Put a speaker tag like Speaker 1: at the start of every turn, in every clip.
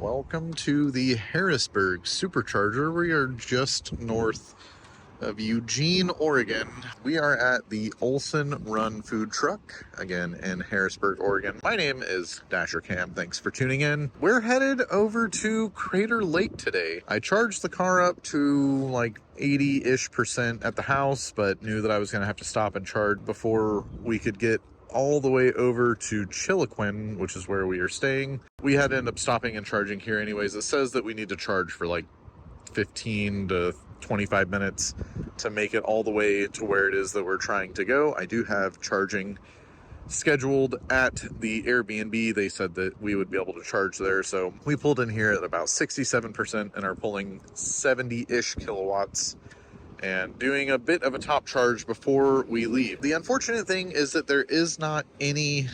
Speaker 1: Welcome to the Harrisburg Supercharger. We are just north of Eugene, Oregon. We are at the Olson Run Food Truck, again in Harrisburg, Oregon. My name is Dasher Cam. Thanks for tuning in. We're headed over to Crater Lake today. I charged the car up to like 80-ish% at the house, but knew that I was going to have to stop and charge before we could get all the way over to Chiloquin, which is where we are staying. We had to end up stopping and charging here anyways. It says that we need to charge for like 15 to 25 minutes to make it all the way to where it is that we're trying to go. I do have charging scheduled at the Airbnb. They said that we would be able to charge there, so we pulled in here at about 67% and are pulling 70-ish kilowatts and doing a bit of a top charge before we leave. The unfortunate thing is that there is not any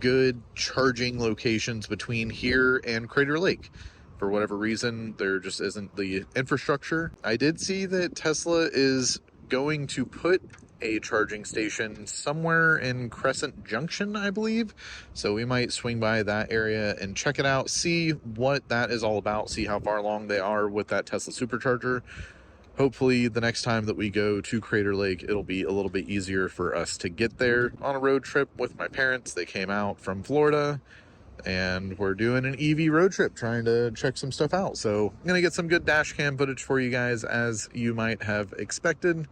Speaker 1: good charging locations between here and Crater Lake. For whatever reason, there just isn't the infrastructure. I did see that Tesla is going to put a charging station somewhere in Crescent Junction, I believe. So we might swing by that area and check it out, see what that is all about, see how far along they are with that Tesla supercharger. Hopefully the next time that we go to Crater Lake, it'll be a little bit easier for us to get there on a road trip with my parents. They came out from Florida and we're doing an EV road trip trying to check some stuff out. So I'm going to get some good dash cam footage for you guys as you might have expected.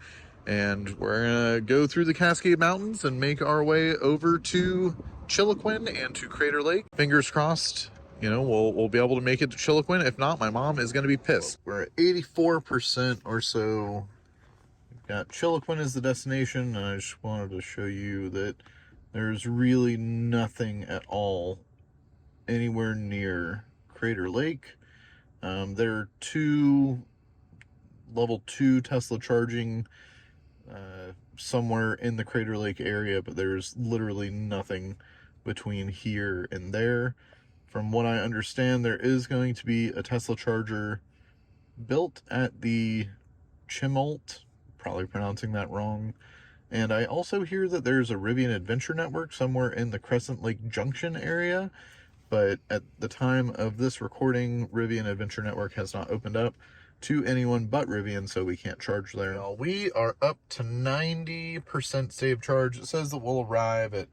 Speaker 1: And we're going to go through the Cascade Mountains and make our way over to Chiloquin and to Crater Lake. Fingers crossed, you know, we'll be able to make it to Chiloquin. If not, my mom is going to be pissed. We're at 84% or so. We've got Chiloquin as the destination, and I just wanted to show you that there's really nothing at all anywhere near Crater Lake. There are two level 2 Tesla charging somewhere in the Crater Lake area, but there's literally nothing between here and there. From what I understand, there is going to be a Tesla charger built at the Chimalt, probably pronouncing that wrong. And I also hear that there's a Rivian Adventure Network somewhere in the Crescent Lake Junction area. But at the time of this recording, Rivian Adventure Network has not opened up to anyone but Rivian, so we can't charge there. Now, we are up to 90% state of charge. It says that we'll arrive at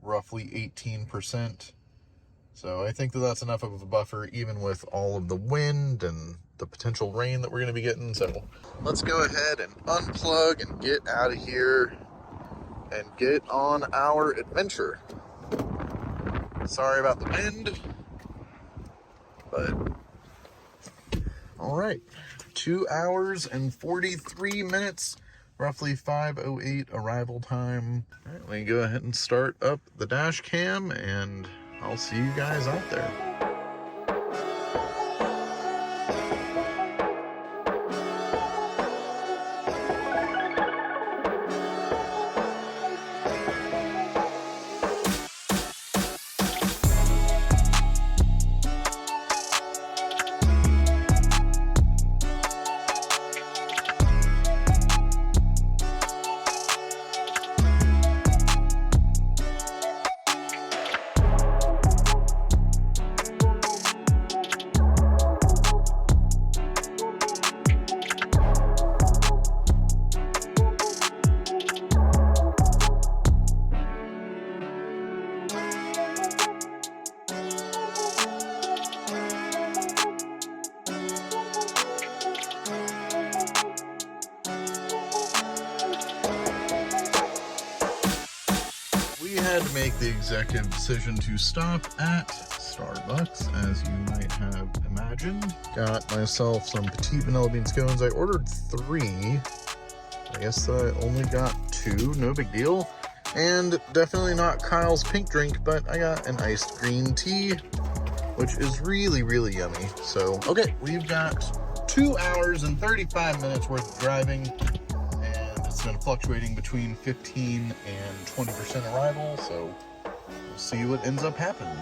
Speaker 1: roughly 18%. So I think that that's enough of a buffer, even with all of the wind and the potential rain that we're going to be getting. So let's go ahead and unplug and get out of here and get on our adventure. Sorry about the wind, but all right, 2 hours and 43 minutes, roughly 5:08 arrival time. All right, let me go ahead and start up the dash cam and I'll see you guys out there. Had to make the executive decision to stop at Starbucks, as you might have imagined. Got myself some petite vanilla bean scones. I ordered 3. I guess I only got 2, no big deal. And definitely not Kyle's pink drink, but I got an iced green tea, which is really, really yummy. So, okay, we've got 2 hours and 35 minutes worth of driving. It's been fluctuating between 15 and 20% arrival, so we'll see what ends up happening.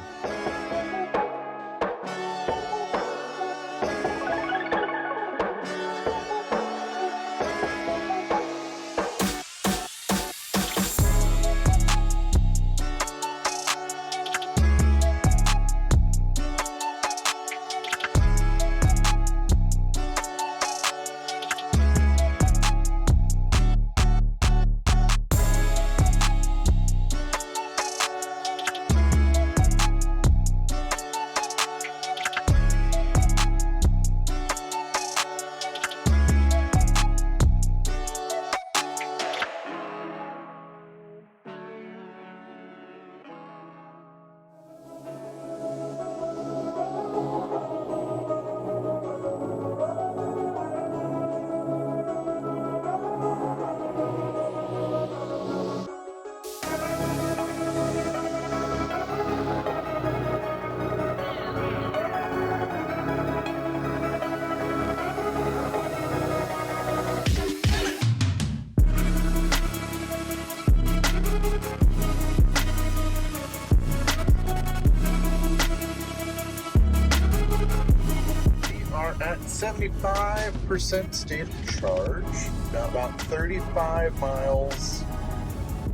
Speaker 1: are at 75% state of charge. Got about 35 miles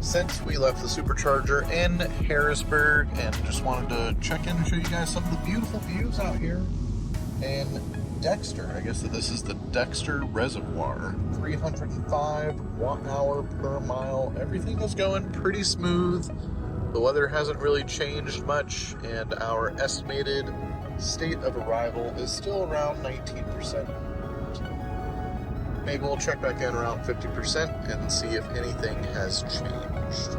Speaker 1: since we left the supercharger in Harrisburg, and just wanted to check in and show you guys some of the beautiful views out here in Dexter. I guess that this is the Dexter Reservoir. 305 watt-hour per mile. Everything is going pretty smooth. The weather hasn't really changed much, and our estimated state of arrival is still around 19%. Maybe we'll check back in around 50% and see if anything has changed.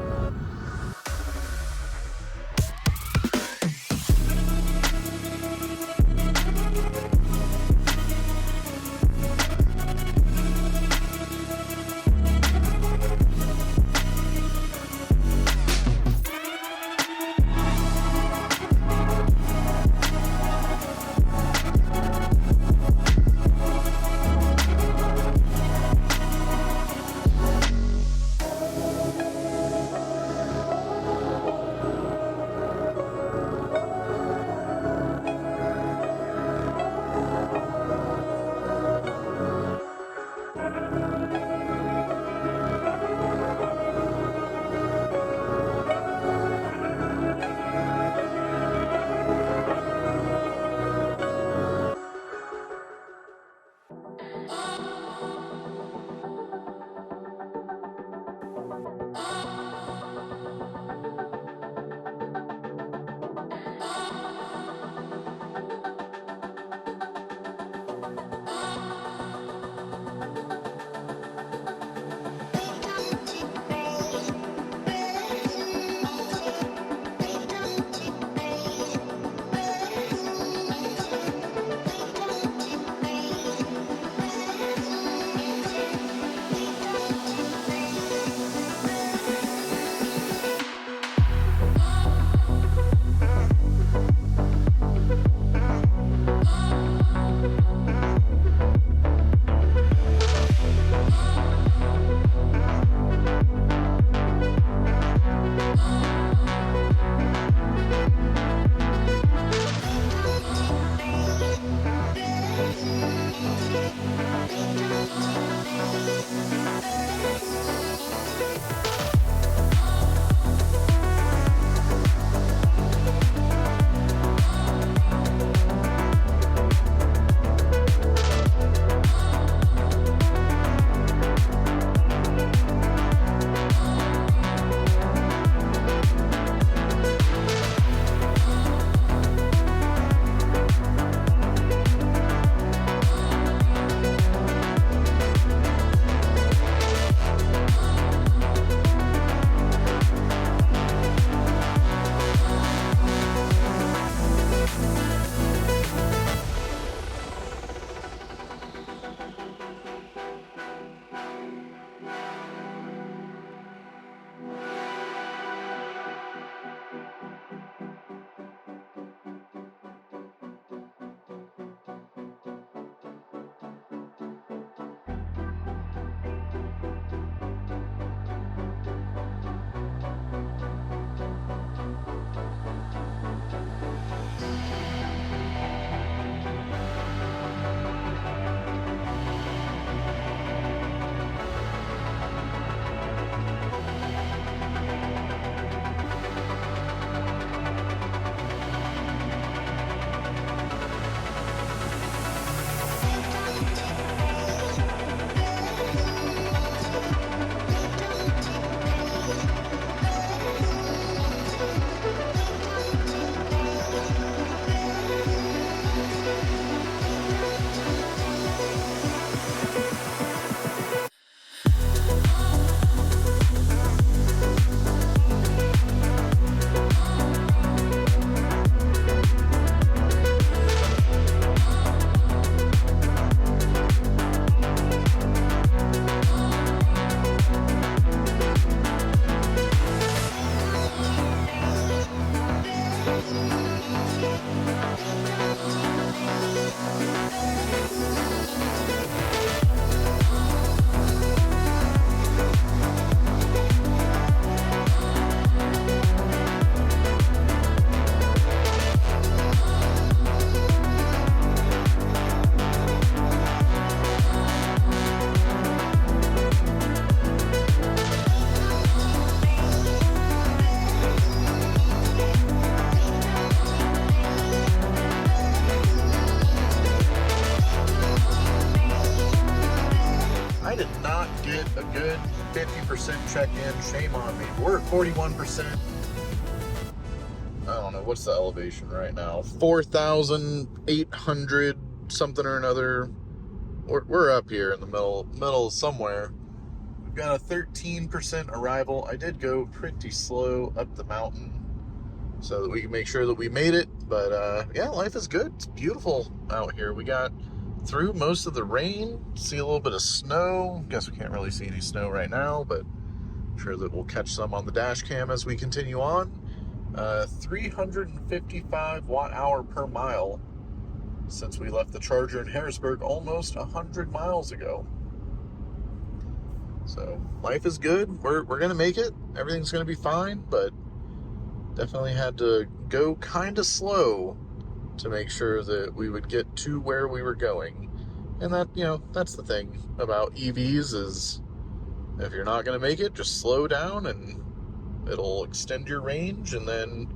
Speaker 1: good. 50% check-in. Shame on me. We're at 41%. I don't know. What's the elevation right now? 4,800 something or another. We're up here in the middle somewhere. We've got a 13% arrival. I did go pretty slow up the mountain so that we can make sure that we made it. But yeah, life is good. It's beautiful out here. We got through most of the rain. See a little bit of snow. Guess we can't really see any snow right now, but I'm sure that we'll catch some on the dash cam as we continue on. 355 watt-hour per mile since we left the charger in Harrisburg almost 100 miles ago. So life is good. We're gonna make it. Everything's gonna be fine, but definitely had to go kind of slow to make sure that we would get to where we were going. And that, you know, that's the thing about EVs is if you're not gonna make it, just slow down and it'll extend your range. And then,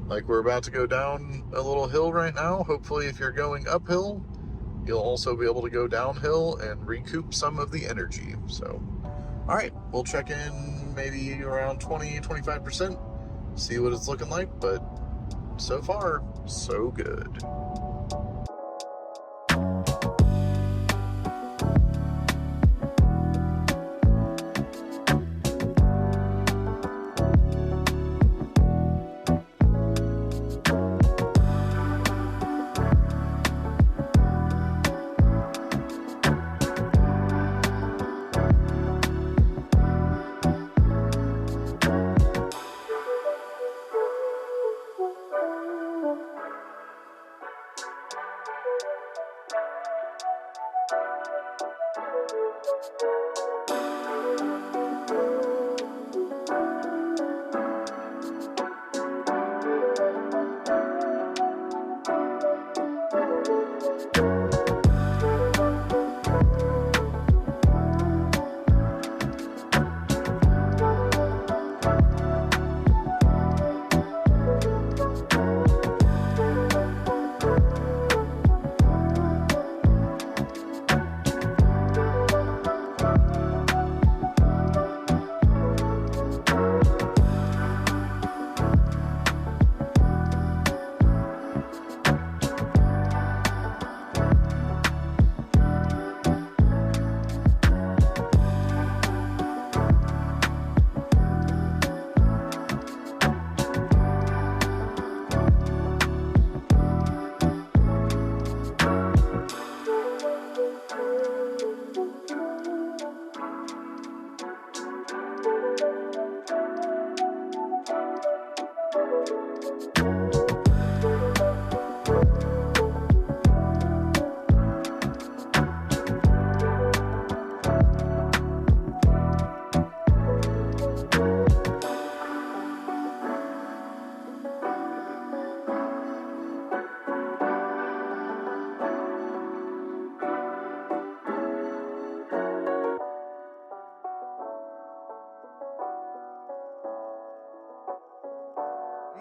Speaker 1: like, we're about to go down a little hill right now. Hopefully, if you're going uphill, you'll also be able to go downhill and recoup some of the energy. So, all right, we'll check in maybe around 20-25%, see what it's looking like. But so far, so good.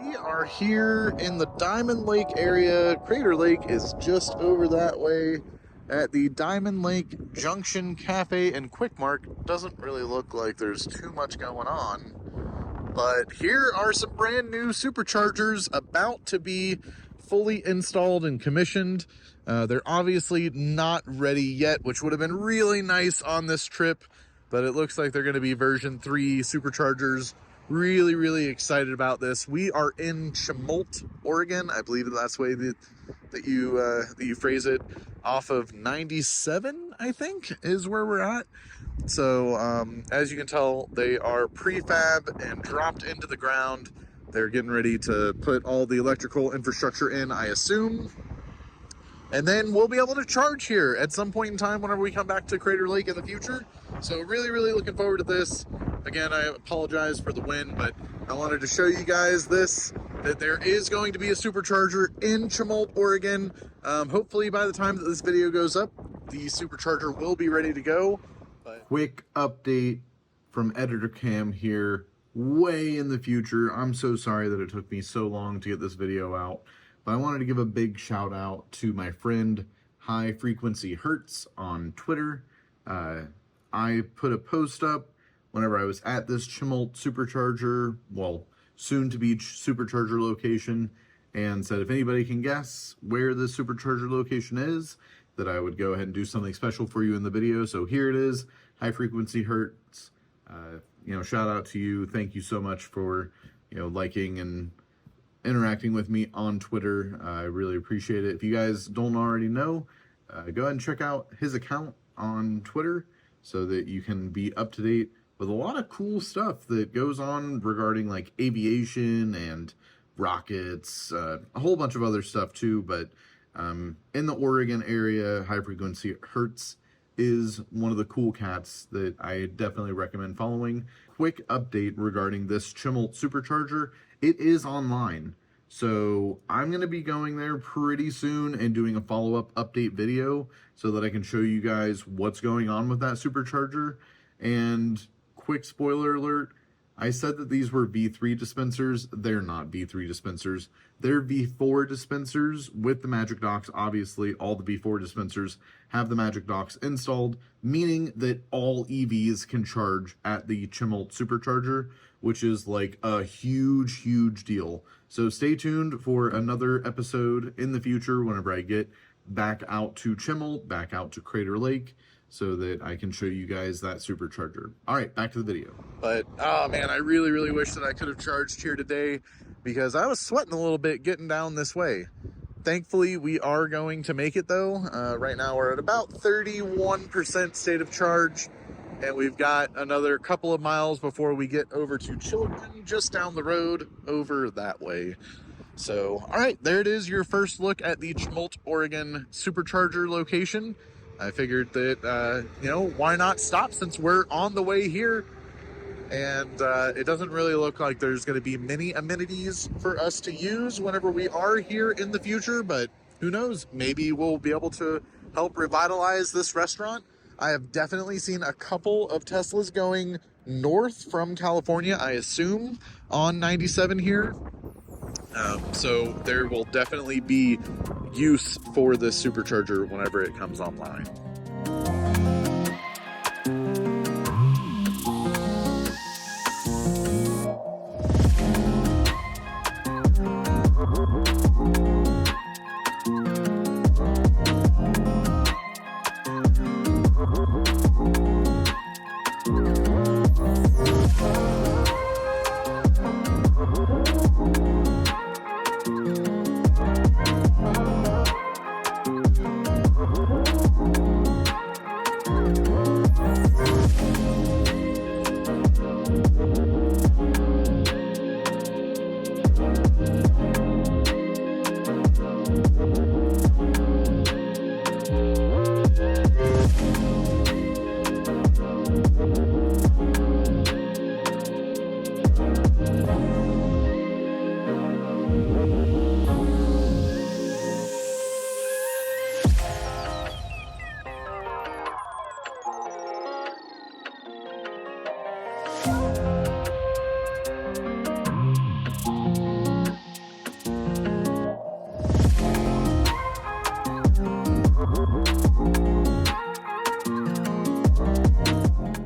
Speaker 1: We are here in the Diamond Lake area. Crater Lake is just over that way at the Diamond Lake Junction Cafe and Quick Mart. Doesn't really look like there's too much going on, but here are some brand new superchargers about to be fully installed and commissioned. They're obviously not ready yet, which would have been really nice on this trip, but it looks like they're going to be version 3 superchargers. Really excited about this. We are in Chemult, Oregon. I believe that's the way that you phrase it. Off of 97, I think, is where we're at. So as you can tell, they are prefab and dropped into the ground. They're getting ready to put all the electrical infrastructure in, I assume. And then we'll be able to charge here at some point in time whenever we come back to Crater Lake in the future. So really looking forward to this. Again, I apologize for the wind, but I wanted to show you guys this, that there is going to be a supercharger in Chemult, Oregon. Hopefully by the time that this video goes up, the supercharger will be ready to go. But quick update from Editor Cam here, way in the future. I'm so sorry that it took me so long to get this video out, but I wanted to give a big shout out to my friend High Frequency Hertz on Twitter. I put a post up whenever I was at this Chimult supercharger, well, soon to be supercharger location, and said if anybody can guess where this supercharger location is, that I would go ahead and do something special for you in the video. So here it is, High Frequency Hertz. Shout out to you. Thank you so much for, liking and interacting with me on Twitter. I really appreciate it. If you guys don't already know, go ahead and check out his account on Twitter so that you can be up to date with a lot of cool stuff that goes on regarding like aviation and rockets, a whole bunch of other stuff too. But in the Oregon area, High Frequency Hertz is one of the cool cats that I definitely recommend following. Quick update regarding this Chimult supercharger. It is online. So I'm going to be going there pretty soon and doing a follow-up update video so that I can show you guys what's going on with that supercharger. And quick spoiler alert, I said that these were V3 dispensers. They're not V3 dispensers. They're V4 dispensers with the Magic Docks. Obviously, all the V4 dispensers have the Magic Docks installed, meaning that all EVs can charge at the Chimult supercharger, which is like a huge, huge deal. So stay tuned for another episode in the future whenever I get back out to Chimult, back out to Crater Lake, so that I can show you guys that supercharger. All right, back to the video. But, oh man, I really, really wish that I could have charged here today because I was sweating a little bit getting down this way. Thankfully, we are going to make it though. Right now we're at about 31% state of charge, and we've got another couple of miles before we get over to Children, just down the road over that way. So, all right, there it is, your first look at the Chimult, Oregon supercharger location. I figured that, why not stop since we're on the way here? And it doesn't really look like there's going to be many amenities for us to use whenever we are here in the future, but who knows? Maybe we'll be able to help revitalize this restaurant. I have definitely seen a couple of Teslas going north from California, I assume, on 97 here. So there will definitely be use for this supercharger whenever it comes online.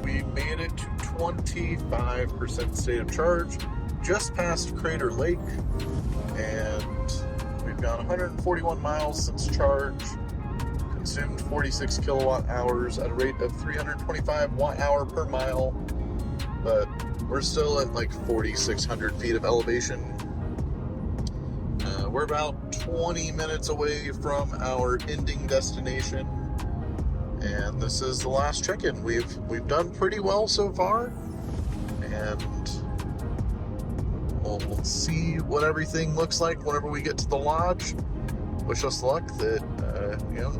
Speaker 1: We made it to 25% state of charge, just past Crater Lake, and we've gone 141 miles since charge, consumed 46 kilowatt hours at a rate of 325 watt hour per mile, but we're still at like 4,600 feet of elevation. We're about 20 minutes away from our ending destination, and this is the last check-in. We've done pretty well so far, and we'll see what everything looks like whenever we get to the lodge. Wish us luck that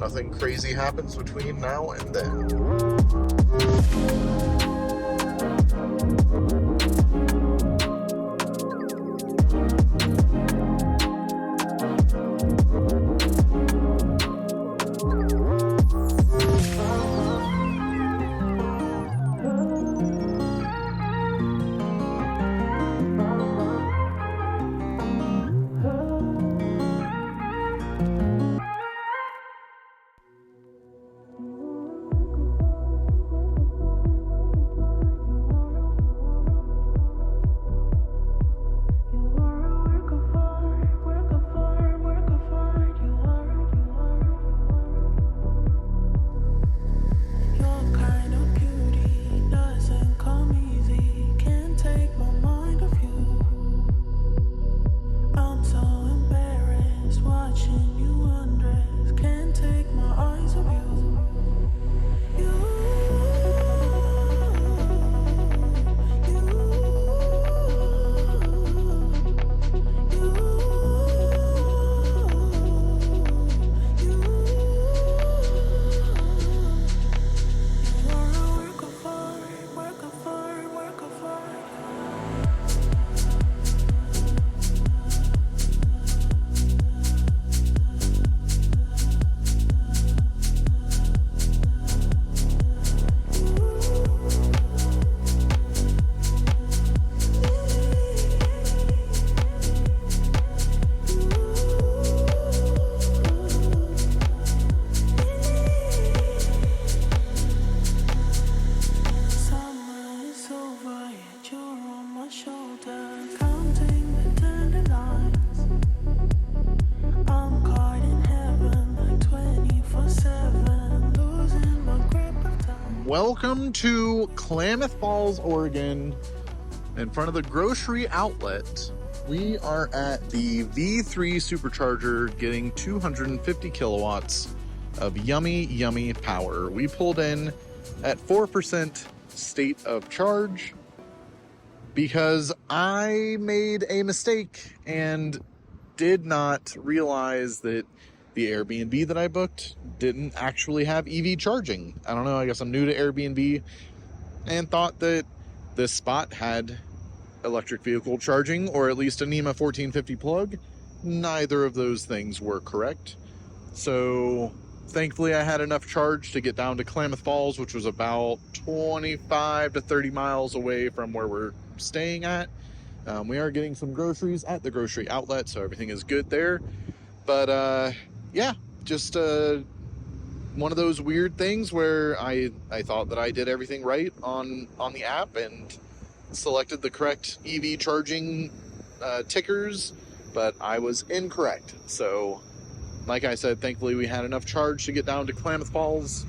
Speaker 1: nothing crazy happens between now and then. Welcome to Klamath Falls, Oregon, in front of the grocery outlet. We are at the V3 supercharger getting 250 kilowatts of yummy power. We pulled in at 4% state of charge because I made a mistake and did not realize that the Airbnb that I booked didn't actually have EV charging. I don't know, I guess I'm new to Airbnb and thought that this spot had electric vehicle charging, or at least a NEMA 1450 plug. Neither of those things were correct. So thankfully I had enough charge to get down to Klamath Falls, which was about 25 to 30 miles away from where we're staying at. We are getting some groceries at the grocery outlet, so everything is good there. But yeah, just one of those weird things where I thought that I did everything right on the app and selected the correct EV charging tickers, but I was incorrect. So like I said, thankfully we had enough charge to get down to Klamath Falls,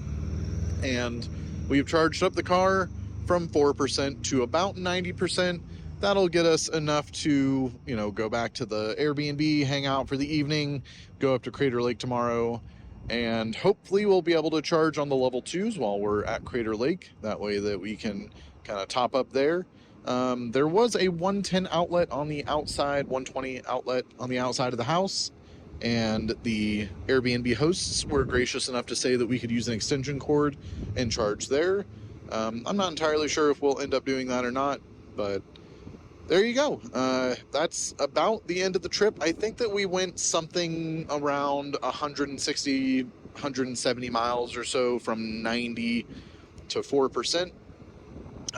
Speaker 1: and we've charged up the car from 4% to about 90%. That'll get us enough to, go back to the Airbnb, hang out for the evening, go up to Crater Lake tomorrow, and hopefully we'll be able to charge on the level 2s while we're at Crater Lake. That way that we can kind of top up there. There was a 110 outlet on the outside, 120 outlet on the outside of the house, and the Airbnb hosts were gracious enough to say that we could use an extension cord and charge there. I'm not entirely sure if we'll end up doing that or not, but there you go. That's about the end of the trip. I think that we went something around 160, 170 miles or so from 90 to 4%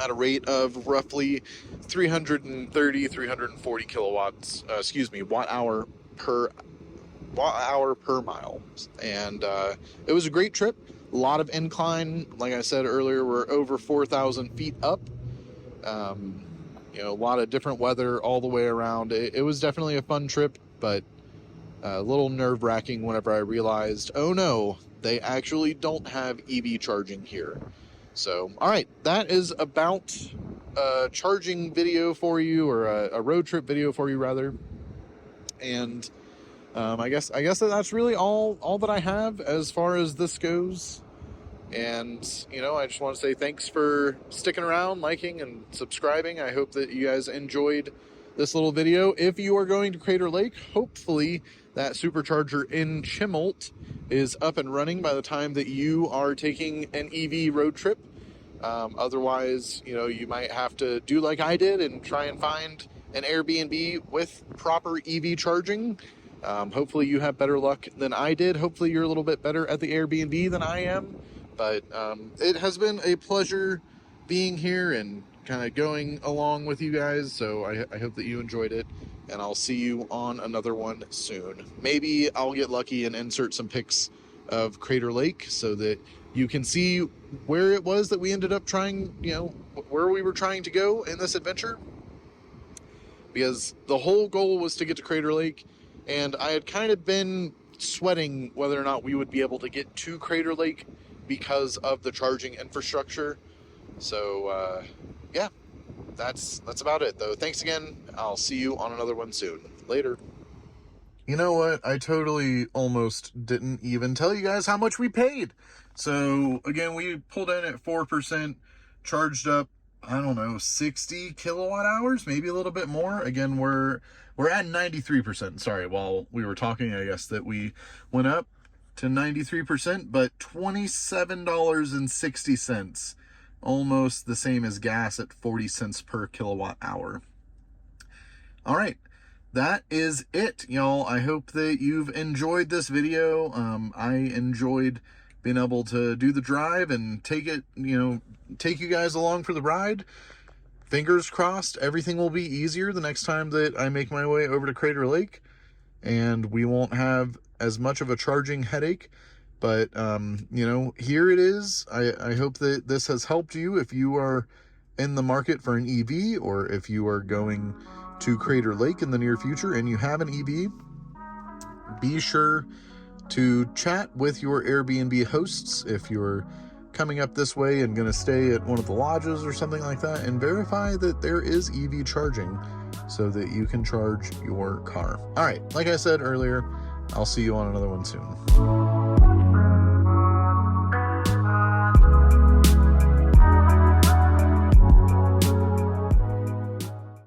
Speaker 1: at a rate of roughly 330, 340 kilowatts, watt hour per mile. And it was a great trip. A lot of incline. Like I said earlier, we're over 4,000 feet up. A lot of different weather all the way around. It was definitely a fun trip, but a little nerve-wracking whenever I realized, oh no, they actually don't have EV charging here. So, all right, that is about a charging video for you, or a road trip video for you, rather. And I guess that's really all that I have as far as this goes. And, I just want to say thanks for sticking around, liking, and subscribing. I hope that you guys enjoyed this little video. If you are going to Crater Lake, hopefully that supercharger in Chimalt is up and running by the time that you are taking an EV road trip. Otherwise, you might have to do like I did and try and find an Airbnb with proper EV charging. Hopefully you have better luck than I did. Hopefully you're a little bit better at the Airbnb than I am. But it has been a pleasure being here and kind of going along with you guys. So I hope that you enjoyed it, and I'll see you on another one soon. Maybe I'll get lucky and insert some pics of Crater Lake so that you can see where it was that we ended up trying, where we were trying to go in this adventure. Because the whole goal was to get to Crater Lake, and I had kind of been sweating whether or not we would be able to get to Crater Lake because of the charging infrastructure. So yeah, that's about it though. Thanks again. I'll see you on another one soon. Later. You know what? I totally almost didn't even tell you guys how much we paid. So again, we pulled in at 4%, charged up, I don't know, 60 kilowatt hours, maybe a little bit more. Again, we're at 93%. Sorry, while we were talking, I guess that we went up to 93%, but $27.60, almost the same as gas at 40 cents per kilowatt hour. All right, that is it, y'all. I hope that you've enjoyed this video. I enjoyed being able to do the drive and take you guys along for the ride. Fingers crossed, everything will be easier the next time that I make my way over to Crater Lake, and we won't have as much of a charging headache. But here it is. I hope that this has helped you if you are in the market for an EV, or if you are going to Crater Lake in the near future and you have an EV. Be sure to chat with your Airbnb hosts if you're coming up this way and going to stay at one of the lodges or something like that, and verify that there is EV charging so that you can charge your car. All right, like I said earlier, I'll see you on another one soon.